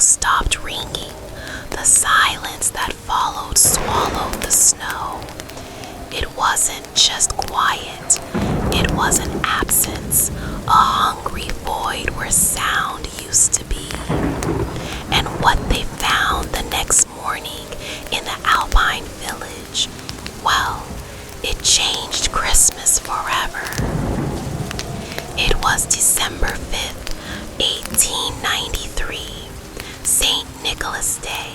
bell stopped ringing, the silence that followed swallowed the snow. It wasn't just quiet, it was an absence, a hungry void where sound used to be. And what they found the next morning in the Alpine village, well, it changed Christmas forever. It was December 5th, 1893, St. Nicholas Day.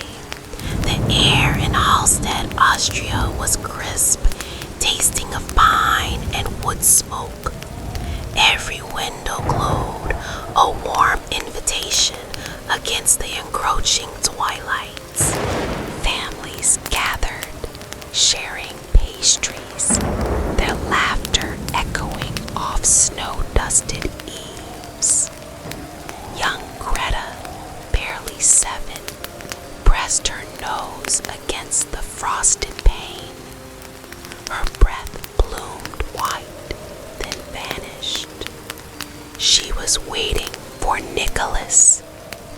The air in Hallstatt, Austria was crisp, tasting of pine and wood smoke. Every window glowed, a warm invitation against the encroaching twilights. Families gathered, sharing pastries, their laughter echoing off snow-dusted eaves. Young Greta, barely 7, pressed her nose against the frosted pane. Her breath bloomed white, then vanished. She was waiting for Nicholas,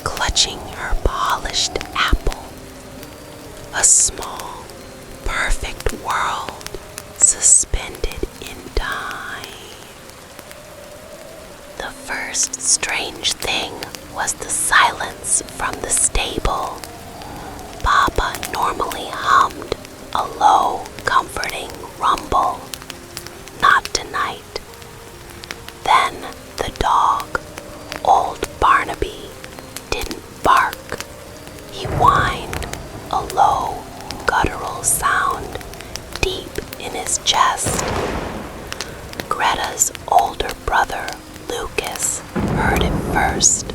clutching her polished apple. A small, perfect world suspended in time. The first strange thing was the silence from the stable. Papa normally hummed a low, comforting rumble. Not tonight. Then the dog, old Barnaby, didn't bark. He whined, a low, guttural sound deep in his chest. Greta's older brother, Lukas, heard it first.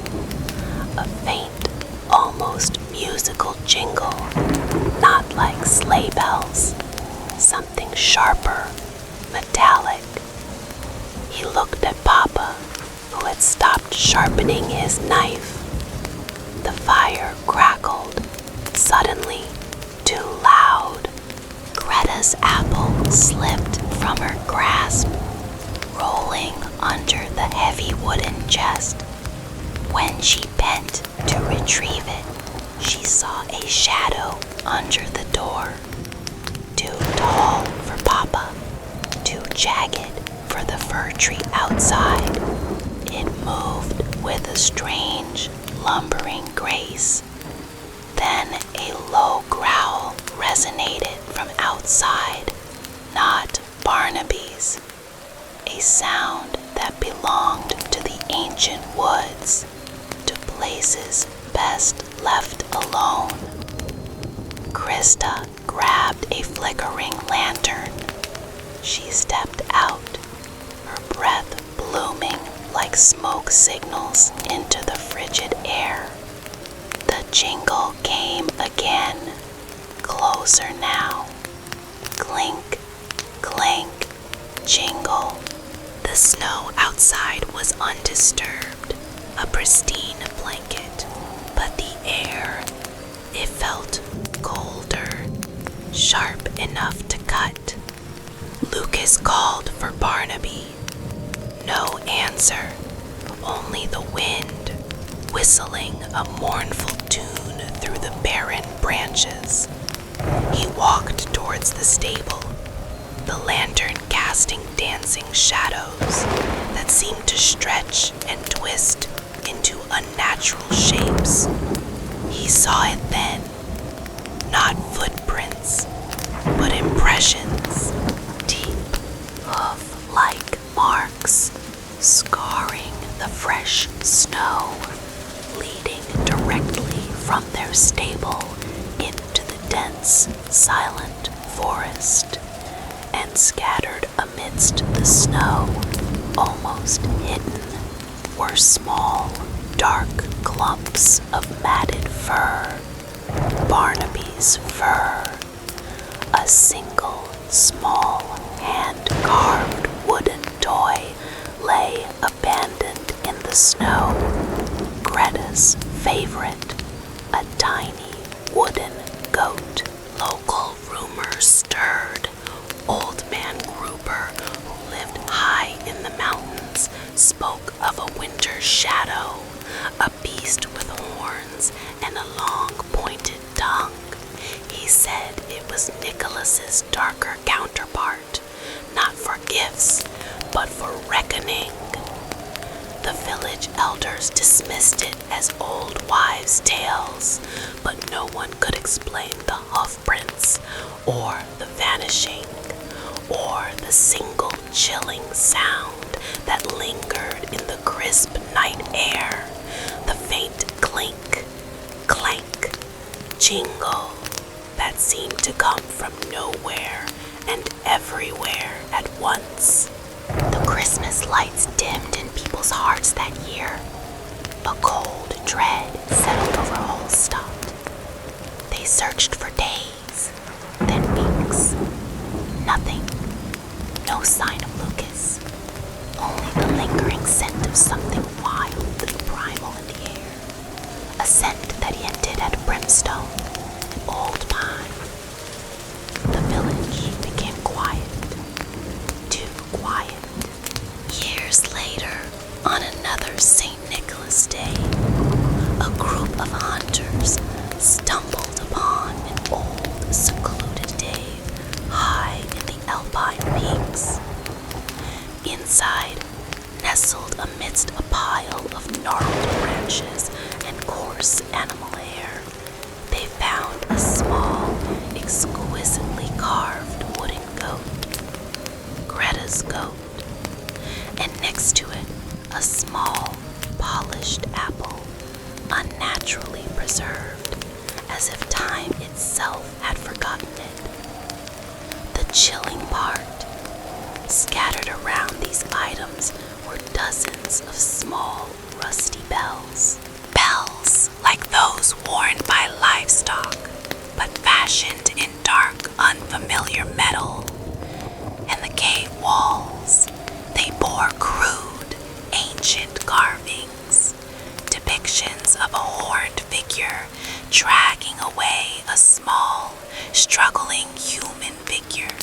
A faint, almost musical jingle, not like sleigh bells, something sharper, metallic. He looked at Papa, who had stopped sharpening his knife. The fire crackled, suddenly too loud. Greta's apple slipped from her grasp, rolling under the heavy wooden chest. When she bent to retrieve it, she saw a shadow under the door. Too tall for Papa, too jagged for the fir tree outside. It moved with a strange, lumbering grace. Then a low growl resonated from outside, not Barnaby's. A sound that belonged to the ancient woods, to places best left alone. Krista grabbed a flickering lantern. She stepped out, her breath blooming like smoke signals into the frigid air. The jingle came again, closer now. Clink, clink, jingle. The snow outside was undisturbed, a pristine blanket, but the air, it felt colder, sharp enough to cut. Lukas called for Barnaby. No answer, only the wind, whistling a mournful tune through the barren branches. He walked towards the stable, the lantern casting dancing shadows that seemed to stretch and twist into unnatural shapes. He saw it then, not footprints, but impressions, deep, hoof-like marks, scarring the fresh snow, leading directly from their stable into the dense, silent forest. And scattered amidst the snow, almost hidden, were small, dark clumps of matted fur. Barnaby's fur. A single, small, hand-carved wooden toy lay abandoned in the snow. Greta's favorite, a tiny wooden goat. Local rumors stirred. Old man Gruber, who lived high in the mountains, spoke of a winter shadow, a beast with horns and Others dismissed it as old wives' tales, but no one could explain the hoof prints, or the vanishing, or the single chilling sound that lingered in the crisp night air, the faint clink, clank, jingle that seemed to come from nowhere and everywhere at once. The Christmas lights dimmed in people's hearts that year. A cold dread settled over Holstopped. They searched for days, then weeks. Nothing. No sign of Lukas. Only the lingering scent of something wild and primal in the air. A scent that hinted at brimstone and old pine. The village became quiet. Too quiet. Years later, on another St. Nicholas Day, a group of hunters stumbled upon an old, secluded cave high in the Alpine peaks. Inside, nestled amidst a pile of gnarled branches and coarse animal hair, they found a small, exquisitely carved wooden goat, Greta's goat, and next to it, a small, polished apple, unnaturally preserved, as if time itself had forgotten it. The chilling part, scattered around these items were dozens of small, rusty bells. Bells like those worn by livestock, but fashioned in dark, unfamiliar metal. And the cave walls, they bore crude, ancient carvings, depictions of a horned figure dragging away a small, struggling human figure.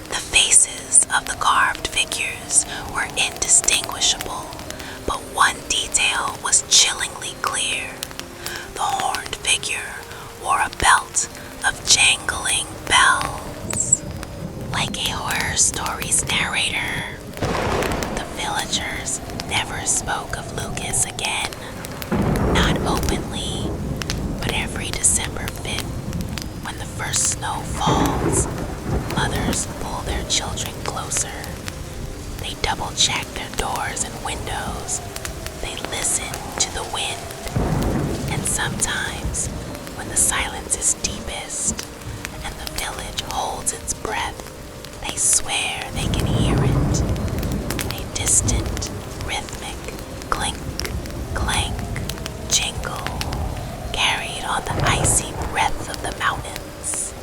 The faces of the carved figures were indistinguishable, but one detail was chillingly clear. The horned figure wore a belt of jangling bells. Like a horror story's narrator, the villagers never spoke of Lukas again. Not openly, but every December 5th, when the first snow falls, mothers pull their children closer. They double-check their doors and windows. They listen to the wind. And sometimes, when the silence is deepest and the village holds its breath, they swear they can hear it. A distant, rhythmic clink, clank, jingle, carried on the icy breath of the mountains.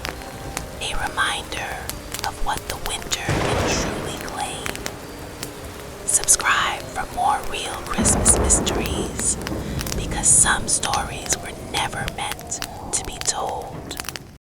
A reminder of what the winter can truly claim. Subscribe for more real Christmas mysteries, because some stories were never meant to be told.